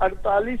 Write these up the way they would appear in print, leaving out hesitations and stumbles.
48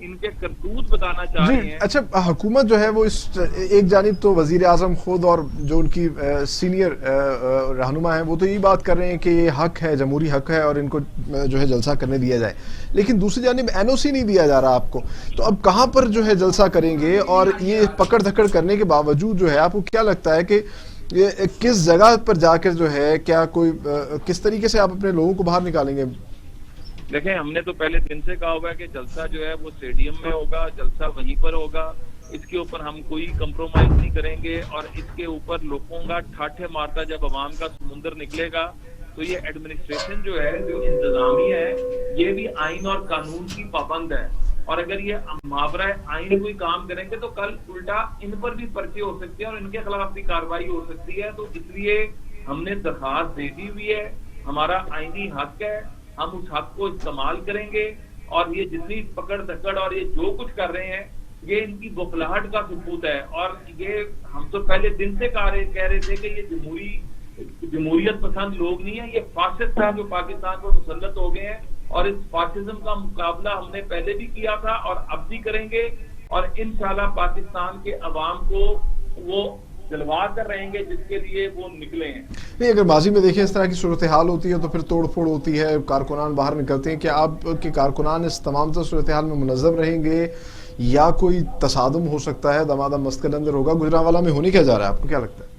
ان کے کرتوت بتانا چاہ رہے جی ہیں. اچھا، حکومت جو ہے وہ اس ایک جانب تو وزیر اعظم خود اور جو ان کی سینئر رہنما ہیں وہ تو یہی بات کر رہے ہیں کہ یہ حق ہے، جمہوری حق ہے اور ان کو جو ہے جلسہ کرنے دیا جائے، لیکن دوسری جانب این او سی نہیں دیا جا رہا آپ کو، تو اب کہاں پر جو ہے جلسہ کریں گے؟ اور یہ پکڑ دھکڑ کرنے کے باوجود جو ہے آپ کو کیا لگتا ہے کہ یہ کس جگہ پر جا کر جو ہے کیا کوئی کس طریقے سے آپ اپنے لوگوں کو باہر نکالیں گے؟ دیکھیں ہم نے تو پہلے دن سے کہا ہوا ہے کہ جلسہ جو ہے وہ اسٹیڈیم میں ہوگا، جلسہ وہیں پر ہوگا، اس کے اوپر ہم کوئی کمپرومائز نہیں کریں گے، اور اس کے اوپر لوگوں کا ٹھاٹھے مارتا جب عوام کا سمندر نکلے گا تو یہ ایڈمنسٹریشن جو ہے، جو انتظامیہ ہے، یہ بھی آئین اور قانون کی پابند ہے، اور اگر یہ ماورائے آئین کوئی کام کریں گے تو کل الٹا ان پر بھی پرچے ہو سکتے ہیں اور ان کے خلاف بھی کارروائی ہو سکتی ہے. تو اس لیے ہم نے درخواست دے دی ہوئی ہے، ہمارا آئینی حق ہے، ہم اس حق کو استعمال کریں گے، اور یہ جتنی پکڑ دھکڑ اور یہ جو کچھ کر رہے ہیں یہ ان کی بخلاہٹ کا ثبوت ہے. اور یہ ہم تو پہلے دن سے کہہ رہے تھے کہ یہ جمہوریت پسند لوگ نہیں ہیں، یہ فاسسٹ ہیں جو پاکستان پر مسلط ہو گئے ہیں، اور اس فاسزم کا مقابلہ ہم نے پہلے بھی کیا تھا اور اب بھی کریں گے، اور انشاءاللہ پاکستان کے عوام کو وہ دلوا کر رہیں گے جس کے لیے وہ نکلے ہیں. نہیں، اگر ماضی میں دیکھیں اس طرح کی صورتحال ہوتی ہے تو پھر توڑ پھوڑ ہوتی ہے، کارکنان باہر نکلتے ہیں، کیا آپ کے کارکنان اس تمام تر صورتحال میں منظم رہیں گے یا کوئی تصادم ہو سکتا ہے، دمادم مستقل اندر ہوگا؟ گجرانوالہ میں ہونے کیا جا رہا ہے، آپ کو کیا لگتا ہے؟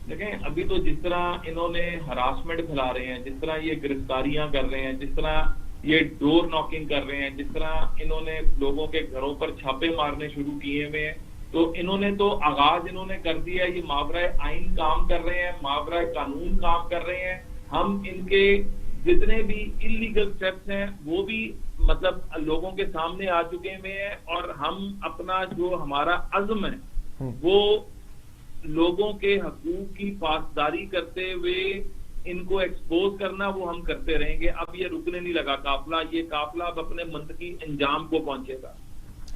دیکھیں ابھی تو جس طرح انہوں نے ہراسمنٹ پھیلا رہے ہیں، جس طرح یہ گرفتاریاں کر رہے ہیں، جس طرح یہ ڈور ناکنگ کر رہے ہیں، جس طرح انہوں نے لوگوں کے گھروں پر چھاپے مارنے شروع کیے ہوئے ہیں، تو انہوں نے تو آغاز انہوں نے کر دیا. یہ ماورائے آئین کام کر رہے ہیں، ماورائے قانون کام کر رہے ہیں. ہم ان کے جتنے بھی انلیگل سٹیپس ہیں وہ بھی مطلب لوگوں کے سامنے آ چکے ہوئے ہیں، اور ہم اپنا جو ہمارا عزم ہے وہ لوگوں کے حقوق کی پاسداری کرتے ہوئے ان کو ایکسپوز کرنا وہ ہم کرتے رہیں گے. اب یہ رکنے نہیں لگا قافلہ، یہ قافلہ اب اپنے منطقی انجام کو پہنچے گا.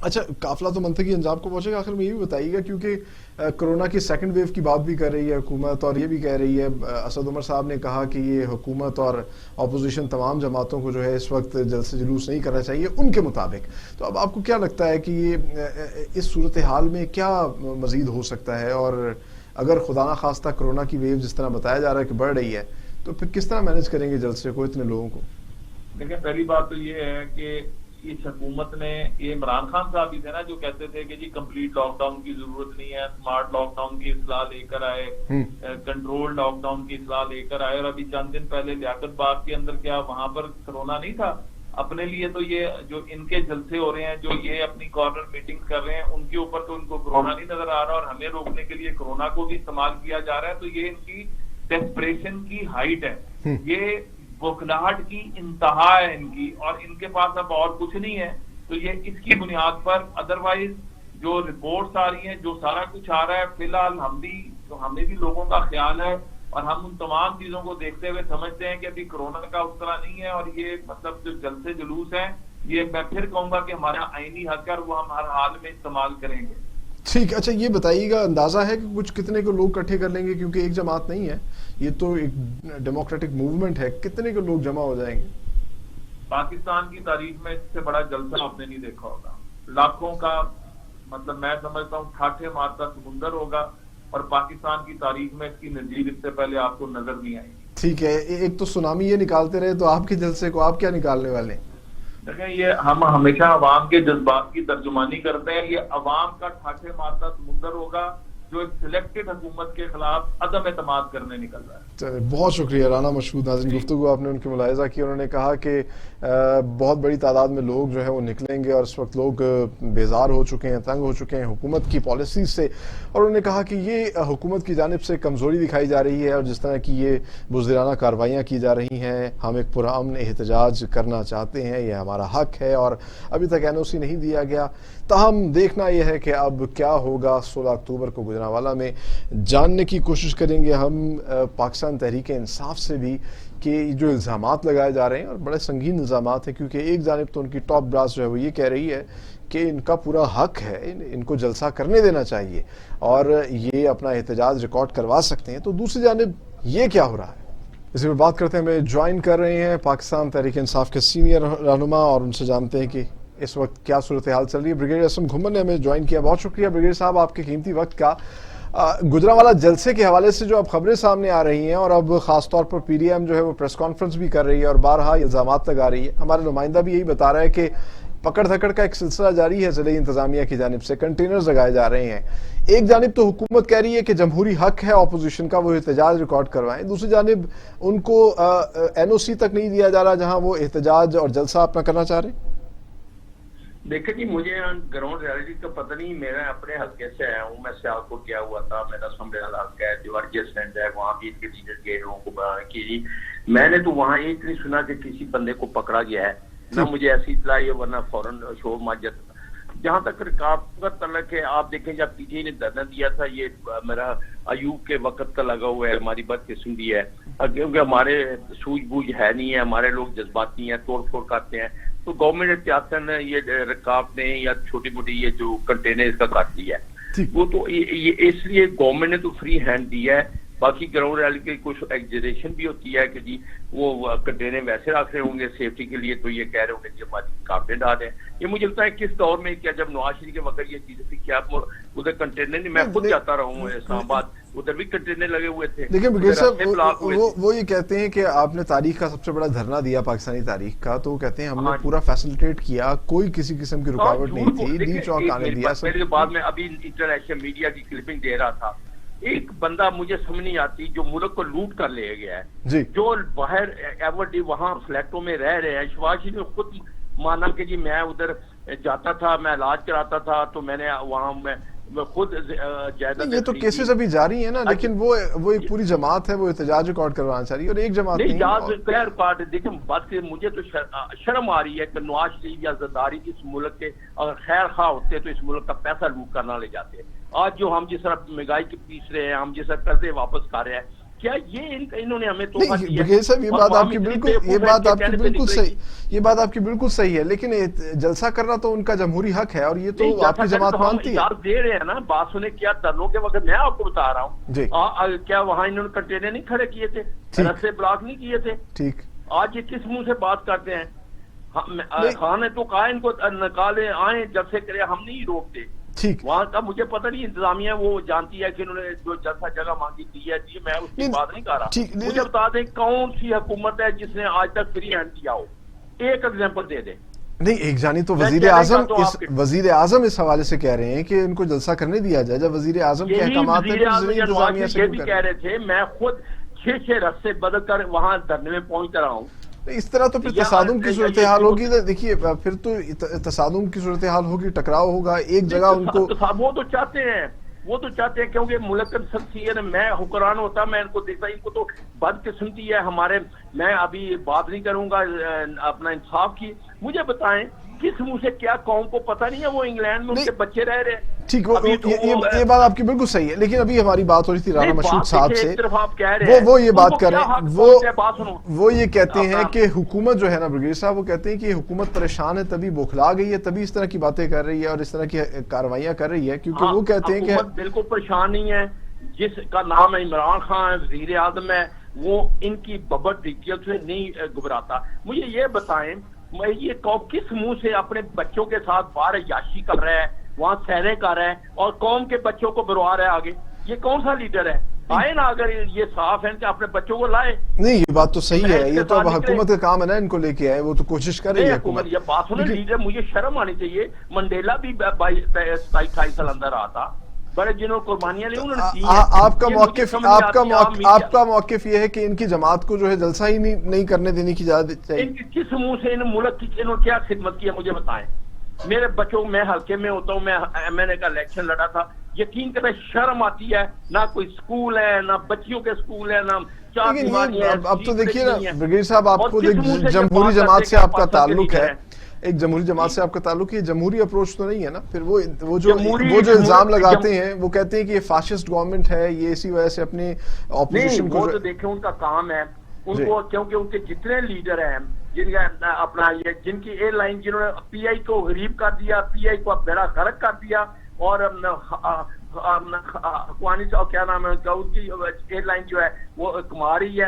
اچھا، قافلہ تو منطقی انجام کو پہنچے گا. آخر میں یہ بھی بتائیے گا، کیونکہ کرونا کی سیکنڈ ویو کی بات بھی کر رہی ہے حکومت، اور یہ بھی کہہ رہی ہے اسد عمر صاحب نے کہا کہ یہ حکومت اور اپوزیشن تمام جماعتوں کو جو ہے اس وقت جلسے جلوس نہیں کرنا چاہیے ان کے مطابق. تو اب آپ کو کیا لگتا ہے کہ یہ اس صورتحال میں کیا مزید ہو سکتا ہے، اور اگر خدا نخواستہ کرونا کی ویو جس طرح بتایا جا رہا ہے کہ بڑھ رہی ہے تو پھر کس طرح مینج کریں گے جلسے کو اتنے لوگوں کو؟ دیکھیں پہلی بات تو یہ ہے کہ اس حکومت نے، یہ عمران خان صاحب بھی تھے نا جو کہتے تھے کہ جی کمپلیٹ لاک ڈاؤن کی ضرورت نہیں ہے، اسمارٹ لاک ڈاؤن کی اصلاح لے کر آئے، کنٹرول لاک ڈاؤن کی اصلاح لے کر آئے. اور ابھی چند دن پہلے لیاقت باغ کے اندر کیا وہاں پر کرونا نہیں تھا؟ اپنے لیے تو یہ جو ان کے جلسے ہو رہے ہیں، جو یہ اپنی کارنر میٹنگ کر رہے ہیں، ان کے اوپر تو ان کو کرونا نہیں نظر آ رہا، اور ہمیں روکنے کے لیے کرونا کو بھی استعمال کیا جا رہا ہے. تو یہ ان کی ڈیسپریشن کی ہائٹ ہے، یہ بخلاہٹ کی انتہا ہے ان کی، اور ان کے پاس اب اور کچھ نہیں ہے. تو یہ اس کی بنیاد پر ادروائز جو رپورٹس آ رہی ہیں، جو سارا کچھ آ رہا ہے، فی الحال ہمیں بھی لوگوں کا خیال ہے، اور ہم ان تمام چیزوں کو دیکھتے ہوئے سمجھتے ہیں کہ ابھی کرونا کا اس طرح نہیں ہے. اور یہ مطلب جو جلسے جلوس ہیں، یہ میں پھر کہوں گا کہ ہمارا آئینی حق ہے، وہ ہم ہر حال میں استعمال کریں گے. ٹھیک. اچھا یہ بتائیے گا، اندازہ ہے کہ کچھ کتنے کو لوگ اکٹھے کر لیں گے؟ کیونکہ ایک جماعت نہیں ہے، یہ تو ایک ڈیموکریٹک موومنٹ ہے، کتنے کو لوگ جمع ہو جائیں گے؟ پاکستان کی تاریخ میں اس سے بڑا جلسہ آپ نے نہیں دیکھا ہوگا. لاکھوں کا مطلب میں سمجھتا ہوں ٹھاٹھے مارتا سمندر ہوگا، اور پاکستان کی تاریخ میں اس کی نظیر اس سے پہلے آپ کو نظر نہیں آئی. ٹھیک ہے. ایک تو سونامی یہ نکالتے رہے، تو آپ کے جلسے کو آپ کیا نکالنے والے ہیں؟ دیکھیں یہ ہم ہمیشہ عوام کے جذبات کی ترجمانی کرتے ہیں. یہ عوام کا ٹھاٹھے مارتا سمندر ہوگا جو ایک سلیکٹڈ حکومت کے خلاف عدم اعتماد کرنے نکل رہا ہے. چلے بہت شکریہ رانا مشہود. ناظرین گفتگو آپ نے ان کے ملاحظہ کی، انہوں نے کہا کہ بہت بڑی تعداد میں لوگ جو ہے وہ نکلیں گے، اور اس وقت لوگ بیزار ہو چکے ہیں، تنگ ہو چکے ہیں حکومت کی پالیسیز سے. اور انہوں نے کہا کہ یہ حکومت کی جانب سے کمزوری دکھائی جا رہی ہے، اور جس طرح کی یہ بزدلانہ کارروائیاں کی جا رہی ہیں، ہم ایک پرامن احتجاج کرنا چاہتے ہیں، یہ ہمارا حق ہے، اور ابھی تک این او سی نہیں دیا گیا. تاہم دیکھنا یہ ہے کہ اب کیا ہوگا 16 اکتوبر کو گجرانوالہ میں. جاننے کی کوشش کریں گے ہم پاکستان تحریک انصاف سے بھی کہ جو الزامات لگائے جا رہے ہیں، اور بڑے سنگین الزامات ہیں، کیونکہ ایک جانب تو ان کی ٹاپ براس جو ہے وہ یہ کہہ رہی ہے کہ ان کا پورا حق ہے، ان کو جلسہ کرنے دینا چاہیے اور یہ اپنا احتجاج ریکارڈ کروا سکتے ہیں. تو دوسری جانب یہ کیا ہو رہا ہے، اسی پر بات کرتے ہیں. ہمیں جوائن کر رہے ہیں پاکستان تحریک انصاف کے سینئر رہنما، اور ان سے جانتے ہیں کہ اس وقت کیا صورتحال چل رہی ہے. بریگیڈیئر اسم گھمن نے ہمیں جوائن کیا, بہت شکریہ بریگیڈیئر صاحب آپ کے قیمتی وقت کا. گجرانوالہ جلسے کے حوالے سے جو اب خبریں سامنے آ رہی ہیں اور اب خاص طور پر پی ڈی ایم جو ہے وہ پریس کانفرنس بھی کر رہی ہے اور بارہا الزامات لگا رہی ہے. ہمارے نمائندہ بھی یہی بتا رہا ہے کہ پکڑ دھکڑ کا ایک سلسلہ جاری ہے ضلعی انتظامیہ کی جانب سے, کنٹینرز لگائے جا رہے ہیں. ایک جانب تو حکومت کہہ رہی ہے کہ جمہوری حق ہے اپوزیشن کا وہ احتجاج ریکارڈ کروائیں, دوسری جانب ان کو این او سی تک نہیں دیا جا رہا جہاں وہ احتجاج اور جلسہ اپنا کرنا چاہ رہے ہیں. دیکھیں جی, مجھے گراؤنڈ ریالٹی کا پتہ نہیں, میرا اپنے حلقے سے آیا ہوں, میں سیالکوٹ گیا ہوا تھا, میرا سمبھیل حلقہ ہے, دیوار جسٹینڈ ہے, وہاں بھی کے لیڈر گئے لوگوں کو بنانے کی. جی میں نے تو وہاں ایک نہیں سنا کہ کسی بندے کو پکڑا گیا ہے, نہ مجھے ایسی اطلاع ہے, ورنہ فوراً شور ماجت. جہاں تک رکاوٹ کا تعلق ہے, آپ دیکھیں جب پی ٹی آئی نے دھرنا دیا تھا, یہ میرا ایوب کے وقت کا لگا ہوا ہے, ہماری بدقسمتی ہے کیونکہ ہمارے سوجھ بوجھ ہے نہیں ہے, ہمارے لوگ جذباتی ہیں, توڑ پھوڑ کرتے ہیں, تو گورنمنٹ احتیاطاً یہ رکاوٹیں یا چھوٹی موٹی یہ جو کنٹینر اس کا کاٹ دیا ہے, وہ تو اس لیے گورنمنٹ نے تو فری ہینڈ دیا ہے. باقی گراؤنڈ ریالٹی کی کچھ ایگزیجریشن بھی ہوتی ہے کہ جی وہ کنٹینر ویسے رکھ رہے ہوں گے سیفٹی کے لیے, تو یہ کہہ رہے ہوں گے جی ہماری رکاوٹیں ڈال رہے ہیں. یہ مجھے لگتا ہے کس دور میں کیا, جب نواز شریف کے وقت یہ چیزیں تھی, کیا ادھر کنٹینر نہیں, میں خود جاتا رہا ہوں اسلام آباد, ادھر بھی کنٹینر لگے ہوئے تھے. دیکھیں بریگیڈیئر صاحب وہ یہ کہتے ہیں کہ آپ نے تاریخ کا سب سے بڑا دھرنا دیا پاکستانی تاریخ کا, تو وہ کہتے ہیں ہم نے پورا فیسلیٹیٹ کیا, کوئی کسی قسم کی رکاوٹ نہیں تھی, ڈی چوک آنے دیا. میرے بعد میں ابھی انٹرنیشنل میڈیا کی کلپنگ دے رہا تھا, ایک بندہ مجھے سمجھ نہیں آتی جو ملک کو لوٹ کر لے گیا ہے, جو باہر ایورڈی وہاں فلیٹوں میں رہ رہے ہیں. شہباز شریف نے خود مانا کہ جی میں ادھر جاتا تھا, میں علاج کراتا تھا, تو میں نے وہاں میں خود جائیداد. یہ تو کیسز ابھی جاری ہیں نا, لیکن وہ ایک پوری جماعت ہے, وہ احتجاج ریکارڈ کروانا چاہ رہی ہے, اور ایک جماعت نہیں. دیکھیں بات کہ مجھے تو شرم آ رہی ہے کہ نواز شریف یا زرداری اس ملک کے اگر خیر خواہ ہوتے تو اس ملک کا پیسہ لوٹ کرنا لے جاتے. آج جو ہم جس طرح مہنگائی کے پیس رہے ہیں, ہم جس طرح قرضے واپس کر رہے ہیں, کیا یہ انہوں نے ہمیں تحفہ دیا؟ یہ بات آپ کی بالکل صحیح ہے, لیکن جلسہ کرنا تو ان کا جمہوری حق ہے, اور یہ تو آپ کی جماعت مانتی ہے. دے رہے ہیں نا, بات سنیں, کیا دھرنوں کے وقت میں آپ کو بتا رہا ہوں, کیا وہاں انہوں نے کنٹینر نہیں کھڑے کیے تھے, رستے بلاک نہیں کیے تھے. ٹھیک, آج یہ کس منہ سے بات کرتے ہیں؟ خان نے تو کہا ان کو نکالے آئیں جلسے کرے, ہم نہیں روکتے. وہاں کا مجھے پتہ نہیں, انتظامیہ وہ جانتی ہے کہ انہوں نے جو جلسہ جگہ مانگی دی ہے, جی میں اس کی بات نہیں کر رہا. مجھے بتا دیں کون سی حکومت ہے جس نے آج تک فری ہینڈ دیا ہو, ایک ایگزامپل دے دیں. نہیں, ایک جانی تو وزیر اعظم اس حوالے سے کہہ رہے ہیں کہ ان کو جلسہ کرنے دیا جائے, جب وزیر اعظم کے احکامات ہیں یہ بھی کہہ رہے تھے. میں خود 6 رستے بدل کر وہاں دھرنے میں پہنچ رہا ہوں. اس طرح تو پھر تصادم کی صورتحال ہوگی. دیکھیے پھر تو تصادم کی صورتحال ہوگی, ٹکراؤ ہوگا ایک جگہ. ان کو وہ تو چاہتے ہیں کیونکہ ملک شخصیت میں حکمران ہوتا, میں ان کو دیکھتا, ان کو تو بدقسمتی ہے ہمارے. میں ابھی بات نہیں کروں گا اپنا انصاف کی. مجھے بتائیں کس منہ سے, کیا قوم کو پتہ نہیں ہے وہ انگلینڈ میں ان کے بچے رہ رہے ہیں؟ ٹھیک, یہ بات آپ کی بالکل صحیح ہے, لیکن ابھی ہماری بات ہو رہی تھی رانا مشہود صاحب سے, وہ یہ بات کر رہے ہیں, وہ یہ کہتے ہیں کہ حکومت جو ہے نا بریگیڈیئر صاحب, وہ کہتے ہیں کہ حکومت پریشان ہے, تبھی بوکھلا گئی ہے, تبھی اس طرح کی باتیں کر رہی ہے اور اس طرح کی کارروائیااں کر رہی ہے, کیونکہ وہ کہتے ہیں کہ حکومت بالکل پریشان نہیں ہے. جس کا نام عمران خان ہے, وزیر اعظم ہے, وہ ان کی ببر ڈیٹیل سے نہیں گھبراتا. مجھے یہ بتائیں, یہ قوم کس منہ سے اپنے بچوں کے ساتھ باہر عیاشی کر رہا ہے, وہاں سیریں کر رہا ہے, اور قوم کے بچوں کو بروا رہا ہے آگے؟ یہ کون سا لیڈر ہے؟ آئے نا, اگر یہ صاف ہے کہ اپنے بچوں کو لائے. نہیں, یہ بات تو صحیح ہے, یہ تو اب حکومت کا کام ہے نا ان کو لے کے آئے, وہ تو کوشش کر رہی ہے حکومت. یہ بات سنیں, لیڈر مجھے شرم آنی چاہیے. منڈیلا بھی 27-28 سال اندر رہا تھا, بڑے جنہوں قربانیاں لی انہوں نے. آپ کا موقف یہ ہے کہ ان کی جماعت کو جو ہے جلسہ ہی نہیں کرنے دینے کی اجازت چاہیے. کس منہ سے ان ملک کی انہوں نے کیا خدمت کی ہے مجھے بتائیں. میرے بچوں, میں حلقے میں ہوتا ہوں, میں ایم این اے کا الیکشن لڑا تھا, یقین کریں شرم آتی ہے. نہ کوئی سکول ہے, نہ بچیوں کے سکول ہے, نہ چار دیواری ہے. اب تو دیکھیے نا بریگیڈیئر صاحب, آپ کو جمہوری جماعت سے آپ کا تعلق ہے, ایک جمہوری جماعت سے آپ کا تعلق ہے, جمہوری اپروچ تو نہیں ہے نا. پھر وہ جو الزام لگاتے ہیں, وہ کہتے ہیں کہ یہ فاشسٹ گورنمنٹ ہے, یہ اسی وجہ سے اپنی اپوزیشن کو. وہ تو دیکھیں ان کا کام ہے, ان کو کیونکہ ان کے جتنے لیڈر ہیں جن کا اپنا یہ جن کی ایئر لائن, جنہوں نے پی آئی کو غریب کر دیا, پی آئی کو بیڑا غرق کر دیا, اور کیا نام ہے ان کی ایئر لائن جو ہے وہ کما رہی ہے.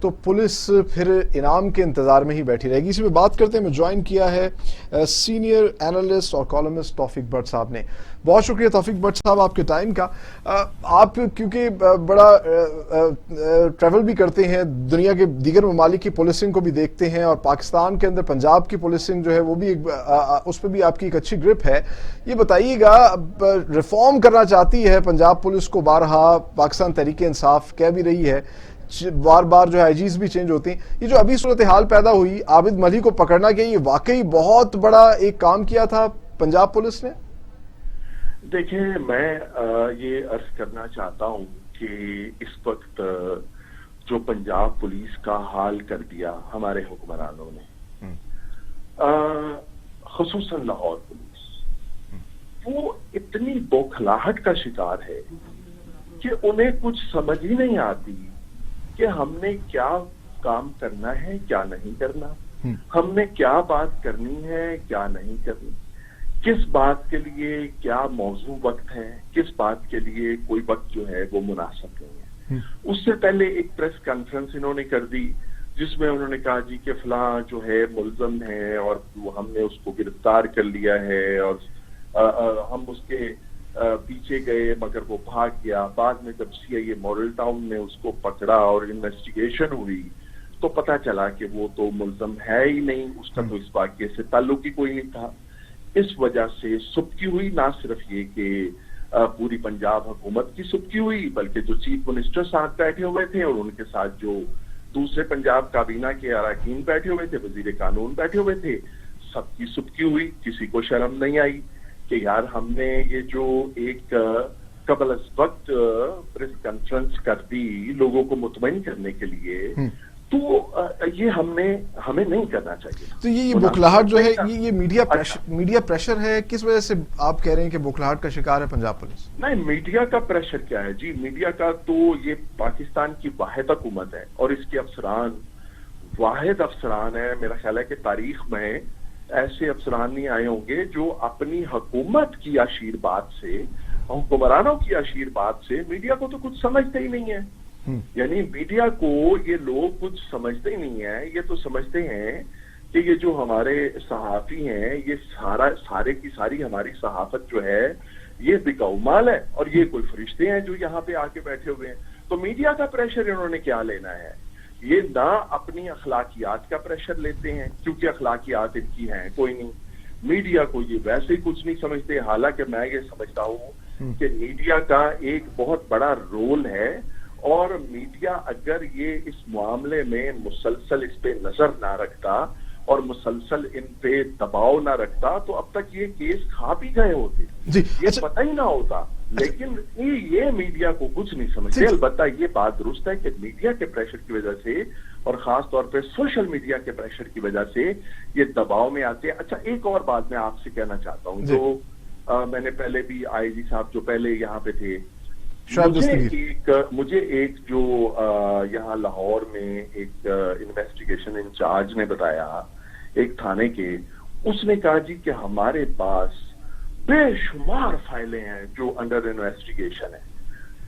تو پولیس پھر انعام کے انتظار میں ہی بیٹھی رہے گی. اسی پہ بات کرتے ہیں. میں جوائن کیا ہے سینئر اینالسٹ اور کالمسٹ توفیق بٹ صاحب نے. بہت شکریہ توفیق بٹ صاحب آپ کے ٹائم کا. آپ کیونکہ بڑا ٹریول بھی کرتے ہیں, دنیا کے دیگر ممالک کی پولیسنگ کو بھی دیکھتے ہیں, اور پاکستان کے اندر پنجاب کی پولیسنگ جو ہے وہ بھی اس پہ بھی آپ کی ایک اچھی گرپ ہے. یہ بتائیے گا, ریفارم کرنا چاہتی ہے پنجاب پولیس کو, بارہا پاکستان تحریک انصاف کہہ بھی رہی ہے, بار بار جو ہے آئی جیز بھی چینج ہوتے ہیں. یہ جو ابھی صورتحال پیدا ہوئی, عابد ملی کو پکڑنا, کیا یہ واقعی بہت بڑا ایک کام کیا تھا پنجاب پولیس نے؟ دیکھیں, میں یہ عرض کرنا چاہتا ہوں کہ اس وقت جو پنجاب پولیس کا حال کر دیا ہمارے حکمرانوں نے, خصوصاً لاہور پولیس, وہ اتنی بوکھلاہٹ کا شکار ہے کہ انہیں کچھ سمجھ ہی نہیں آتی کہ ہم نے کیا کام کرنا ہے, کیا نہیں کرنا, ہم نے کیا بات کرنی ہے, کیا نہیں کرنی, کس بات کے لیے کیا موضوع وقت ہے, کس بات کے لیے کوئی وقت جو ہے وہ مناسب نہیں ہے. اس سے پہلے ایک پریس کانفرنس انہوں نے کر دی جس میں انہوں نے کہا جی کہ فلاں جو ہے ملزم ہے اور ہم نے اس کو گرفتار کر لیا ہے, اور ہم اس کے پیچھے گئے مگر وہ بھاگ گیا. بعد میں جب سی آئی اے ماڈل ٹاؤن نے اس کو پکڑا اور انویسٹیگیشن ہوئی تو پتا چلا کہ وہ تو ملزم ہے ہی نہیں, اس کا تو اس واقعے سے تعلق ہی کوئی نہیں تھا. اس وجہ سے سبکی ہوئی, نہ صرف یہ کہ پوری پنجاب حکومت کی سبکی ہوئی, بلکہ جو چیف منسٹر ساتھ بیٹھے ہوئے تھے اور ان کے ساتھ جو دوسرے پنجاب کابینہ کے اراکین بیٹھے ہوئے تھے, وزیر قانون بیٹھے ہوئے تھے, سب کی سبکی ہوئی. کسی کو شرم نہیں آئی کہ یار ہم نے یہ جو ایک قبل از وقت پریس کانفرنس کر دی لوگوں کو مطمئن کرنے کے لیے, تو یہ ہمیں نہیں کرنا چاہیے. تو یہ بوکھلاہٹ جو ہے, یہ میڈیا پریشر ہے, کس وجہ سے آپ کہہ رہے ہیں کہ بوکھلاہٹ کا شکار ہے پنجاب پولیس؟ نہیں, میڈیا کا پریشر کیا ہے جی, میڈیا کا تو یہ پاکستان کی واحد حکومت ہے اور اس کے افسران واحد افسران ہیں. میرا خیال ہے کہ تاریخ میں ایسے افسران نہیں آئے ہوں گے جو اپنی حکومت کی آشیرواد سے, حکمرانوں کی آشیرواد سے میڈیا کو تو کچھ سمجھتے ہی نہیں ہے. یعنی میڈیا کو یہ لوگ کچھ سمجھتے ہی نہیں ہیں. یہ تو سمجھتے ہیں کہ یہ جو ہمارے صحافی ہیں, یہ سارے کی ساری ہماری صحافت جو ہے یہ بکاؤ مال ہے, اور یہ کوئی فرشتے ہیں جو یہاں پہ آ کے بیٹھے ہوئے ہیں. تو میڈیا کا پریشر انہوں نے کیا لینا ہے؟ یہ نہ اپنی اخلاقیات کا پریشر لیتے ہیں, کیونکہ اخلاقیات ان کی ہیں کوئی نہیں. میڈیا کو یہ ویسے ہی کچھ نہیں سمجھتے. حالانکہ میں یہ سمجھتا ہوں کہ میڈیا کا ایک بہت بڑا رول ہے, اور میڈیا اگر یہ اس معاملے میں مسلسل اس پہ نظر نہ رکھتا اور مسلسل ان پہ دباؤ نہ رکھتا تو اب تک یہ کیس کھا بھی گئے ہوتے, یہ پتہ ہی نہ ہوتا. لیکن یہ میڈیا کو کچھ نہیں سمجھتے. البتہ یہ بات درست ہے کہ میڈیا کے پریشر کی وجہ سے, اور خاص طور پہ سوشل میڈیا کے پریشر کی وجہ سے یہ دباؤ میں آتے ہیں. اچھا, ایک اور بات میں آپ سے کہنا چاہتا ہوں, جو میں نے پہلے بھی آئی جی صاحب جو پہلے یہاں پہ تھے, مجھے ایک جو یہاں لاہور میں ایک انویسٹیگیشن انچارج نے بتایا, ایک تھانے کے, اس نے کہا جی کہ ہمارے پاس بے شمار فائلیں ہیں جو انڈر انویسٹیگیشن ہیں,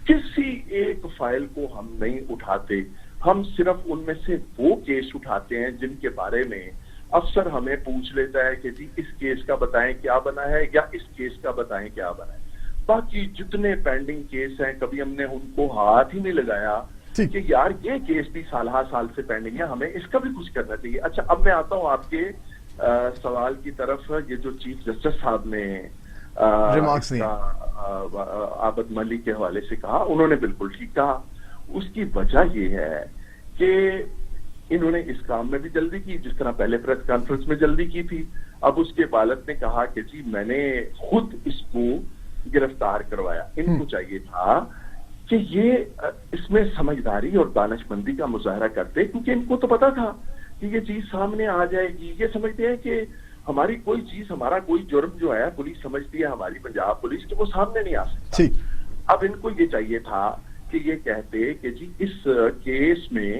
کسی ایک فائل کو ہم نہیں اٹھاتے, ہم صرف ان میں سے وہ کیس اٹھاتے ہیں جن کے بارے میں افسر ہمیں پوچھ لیتا ہے کہ جی اس کیس کا بتائیں کیا بنا ہے, یا اس کیس کا بتائیں کیا بنا ہے. باقی جتنے پینڈنگ کیس ہیں کبھی ہم نے ان کو ہاتھ ہی نہیں لگایا کہ یار یہ کیس بھی سال سے پینڈنگ ہے, ہمیں اس کا بھی کچھ کرنا چاہیے. اچھا, اب میں آتا ہوں آپ کے سوال کی طرف. یہ جو چیف جسٹس صاحب نے عابد ملی کے حوالے سے کہا, انہوں نے بالکل ٹھیک کہا. اس کی وجہ یہ ہے کہ انہوں نے اس کام میں بھی جلدی کی, جس طرح پہلے پریس کانفرنس میں جلدی کی تھی. اب اس کے والد نے کہا کہ جی میں نے خود اس کو گرفتار کروایا. ان کو چاہیے تھا کہ یہ اس میں سمجھداری اور دانش مندی کا مظاہرہ کرتے, کیونکہ ان کو تو پتا تھا کہ یہ چیز سامنے آ جائے گی. یہ سمجھتے ہیں کہ ہماری کوئی چیز, ہمارا کوئی جرم جو ہے پولیس سمجھتی ہے, ہماری پنجاب پولیس, کہ وہ سامنے نہیں آ سکتا. اب ان کو یہ چاہیے تھا کہ یہ کہتے کہ جی اس کیس میں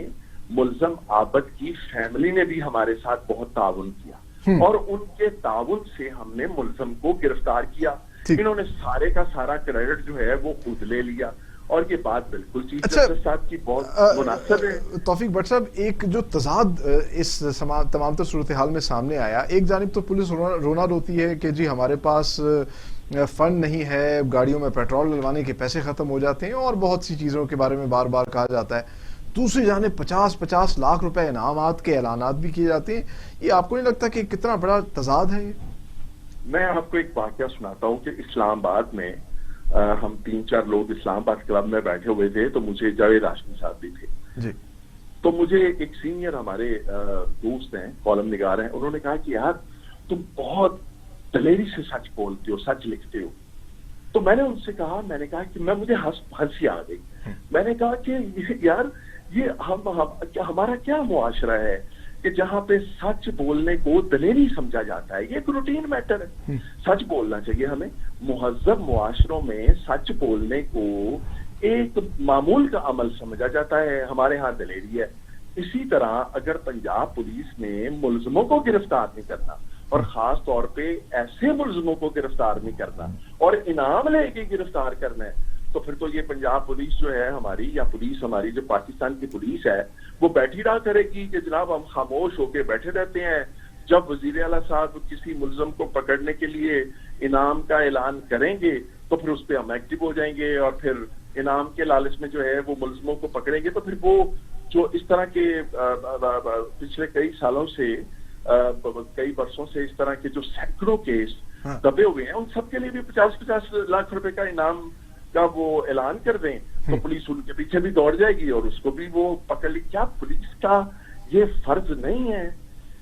ملزم عابد کی فیملی نے بھی ہمارے ساتھ بہت تعاون کیا اور ان کے تعاون سے ہم نے ملزم کو گرفتار کیا. انہوں نے سارے کا سارا کریڈٹ جو ہے وہ خود لے لیا. اور یہ بات بالکل چیف جسٹس صاحب کی بہت مناسب ہے. توفیق بٹ صاحب، ایک جو تضاد اس تمام تر صورتحال میں سامنے آیا، ایک جانب تو پولیس رونا روتی ہے کہ جی ہمارے پاس فنڈ نہیں ہے، گاڑیوں میں پیٹرول ڈلوانے کے پیسے ختم ہو جاتے ہیں، اور بہت سی چیزوں کے بارے میں بار بار کہا جاتا ہے. دوسری جانب 50 لاکھ روپے انعامات کے اعلانات بھی کیے جاتے ہیں. یہ آپ کو نہیں لگتا کہ کتنا بڑا تضاد ہے یہ؟ میں آپ کو ایک واقعہ سناتا ہوں کہ اسلام آباد میں ہم 3-4 لوگ اسلام آباد کلب میں بیٹھے ہوئے تھے، تو مجھے جاوید ہاشمی صاحب بھی تھے جی. تو مجھے ایک سینئر ہمارے دوست ہیں، کالم نگار ہیں، انہوں نے کہا کہ یار تم بہت دلیری سے سچ بولتے ہو، سچ لکھتے ہو. تو میں نے ان سے کہا، میں نے کہا کہ مجھے ہنسی آ گئی. میں نے کہا کہ یار یہ ہمارا کیا معاشرہ ہے کہ جہاں پہ سچ بولنے کو دلیری سمجھا جاتا ہے؟ یہ ایک روٹین میٹر ہے، سچ بولنا چاہیے ہمیں. مہذب معاشروں میں سچ بولنے کو ایک معمول کا عمل سمجھا جاتا ہے، ہمارے ہاں دلیری ہے. اسی طرح اگر پنجاب پولیس نے ملزموں کو گرفتار نہیں کرنا، اور خاص طور پہ ایسے ملزموں کو گرفتار نہیں کرنا اور انعام لے کے گرفتار کرنا ہے، تو پھر تو یہ پنجاب پولیس جو ہے ہماری، یا پولیس ہماری جو پاکستان کی پولیس ہے، وہ بیٹھی رہا کرے گی کہ جناب ہم خاموش ہو کے بیٹھے رہتے ہیں. جب وزیر اعلیٰ صاحب کسی ملزم کو پکڑنے کے لیے انعام کا اعلان کریں گے تو پھر اس پہ ہم ایکٹیو ہو جائیں گے، اور پھر انعام کے لالچ میں جو ہے وہ ملزموں کو پکڑیں گے. تو پھر وہ جو اس طرح کے پچھلے کئی سالوں سے، کئی برسوں سے اس طرح کے جو سینکڑوں کیس دبے ہوئے ہیں، ان سب کے لیے بھی 50 لاکھ روپے کا انعام کا وہ اعلان کر دیں تو پولیس ان کے پیچھے بھی دوڑ جائے گی اور اس کو بھی وہ پکڑ لی. کیا پولیس کا یہ فرض نہیں ہے؟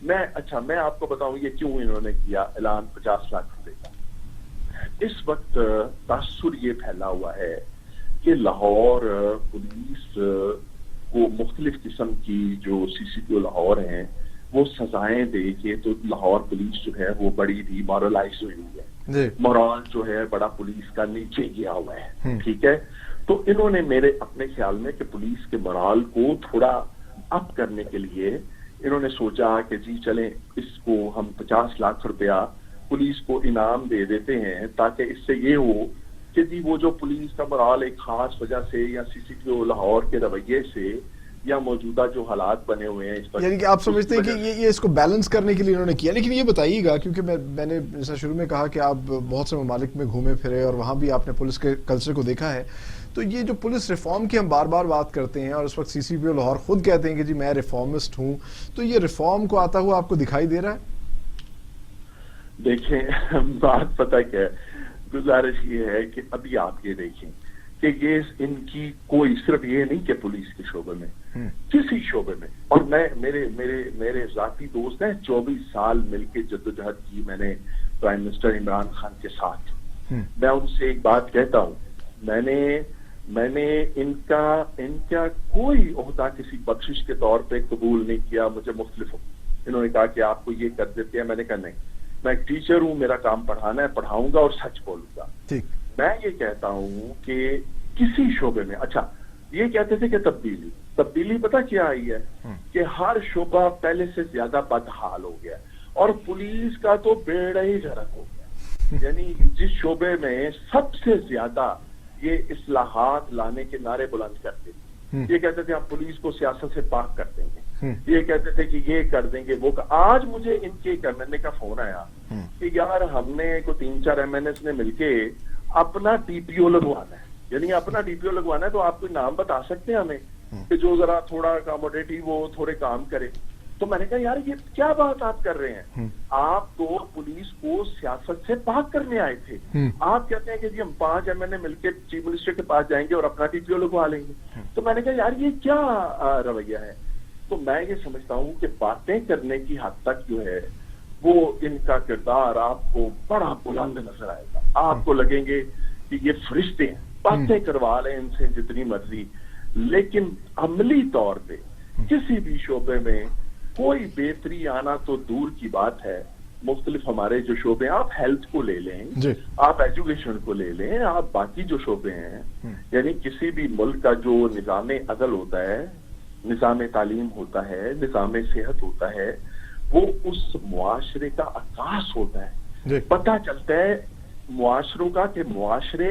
میں آپ کو بتاؤں یہ کیوں انہوں نے کیا اعلان 50 لاکھ روپے کا. اس وقت تاثر یہ پھیلا ہوا ہے کہ لاہور پولیس کو مختلف قسم کی جو CCPO لاہور ہیں وہ سزائیں دے کے، تو لاہور پولیس جو ہے وہ بڑی ڈیمورلائز ہوئی ہے، مورال جو ہے بڑا پولیس کا نیچے گیا ہوا ہے. ٹھیک ہے، تو انہوں نے میرے اپنے خیال میں کہ پولیس کے مورال کو تھوڑا اپ کرنے کے لیے انہوں نے سوچا کہ جی چلیں اس کو ہم 50 لاکھ روپیہ پولیس کو انعام دے دیتے ہیں، تاکہ اس سے یہ ہو کہ جی وہ جو پولیس کا مورال ایک خاص وجہ سے یا CCPO لاہور کے رویے سے یا موجودہ جو حالات بنے ہوئے ہیں اس پر، یعنی کہ آپ سمجھتے ہیں کہ یہ اس کو بیلنس کرنے کے لیے انہوں نے کیا. لیکن یہ بتائیے گا، کیونکہ میں نے جیسا شروع میں کہا کہ آپ بہت سے ممالک میں گھومے پھرے اور وہاں بھی آپ نے پولیس کے کلچر کو دیکھا ہے، تو یہ جو پولیس ریفارم کی ہم بار بار بات کرتے ہیں اور اس وقت CCPO لاہور خود کہتے ہیں کہ جی میں ریفارمسٹ ہوں، تو یہ ریفارم کو آتا ہوا آپ کو دکھائی دے رہا ہے؟ دیکھیں بات پتہ کیا ہے، گزارش یہ ہے کہ ابھی آپ یہ دیکھیں کہ یہ ان کی کوئی صرف یہ نہیں کہ پولیس کے شعبے میں، کسی شعبے میں، اور میرے ذاتی دوست ہیں، 24 سال مل کے جدوجہد کی میں نے پرائم منسٹر عمران خان کے ساتھ. میں ان سے ایک بات کہتا ہوں، میں نے ان کا کوئی عہدہ کسی بخشش کے طور پہ قبول نہیں کیا. مجھے مختلف انہوں نے کہا کہ آپ کو یہ کر دیتے ہیں، میں نے کہا نہیں، میں ایک ٹیچر ہوں، میرا کام پڑھانا ہے، پڑھاؤں گا اور سچ بولوں گا. میں یہ کہتا ہوں کہ کسی شعبے میں، اچھا یہ کہتے تھے کہ تبدیلی پتہ کیا آئی ہے کہ ہر شعبہ پہلے سے زیادہ بدحال ہو گیا اور پولیس کا تو بیڑا ہی غرق ہو گیا. یعنی جس شعبے میں سب سے زیادہ یہ اصلاحات لانے کے نعرے بلند کرتے تھے، یہ کہتے تھے ہم پولیس کو سیاست سے پاک کر دیں گے، یہ کہتے تھے کہ یہ کر دیں گے وہ. آج مجھے ان کے ایک MNA کا فون آیا کہ یار ہم نے کو 3-4 MNAs نے مل کے اپنا TPO لگوانا ہے، یعنی اپنا TPO لگوانا ہے، تو آپ کوئی نام بتا سکتے ہیں ہمیں کہ جو ذرا تھوڑا اکاموڈیٹو وہ تھوڑے کام کرے. تو میں نے کہا یار یہ کیا بات آپ کر رہے ہیں، آپ تو پولیس کو سیاست سے پاک کرنے آئے تھے، آپ کہتے ہیں کہ جی ہم 5 MNA مل کے چیف منسٹر کے پاس جائیں گے اور اپنا TPO لگوا لیں گے. تو میں نے کہا یار یہ کیا رویہ ہے. تو میں یہ سمجھتا ہوں کہ باتیں کرنے کی حد تک جو ہے وہ ان کا کردار آپ کو بڑا بلند نظر آئے گا. آپ کو لگیں گے کہ یہ فرشتے ہیں، باتیں کروا لیں ان سے جتنی مرضی، لیکن عملی طور پہ کسی بھی شعبے میں کوئی بہتری آنا تو دور کی بات ہے. مختلف ہمارے جو شعبے ہیں، آپ ہیلتھ کو لے لیں، آپ ایجوکیشن کو لے لیں، آپ باقی جو شعبے ہیں، یعنی کسی بھی ملک کا جو نظام عدل ہوتا ہے، نظام تعلیم ہوتا ہے، نظام صحت ہوتا ہے، وہ اس معاشرے کا عکاس ہوتا ہے. پتہ چلتا ہے معاشروں کا کہ معاشرے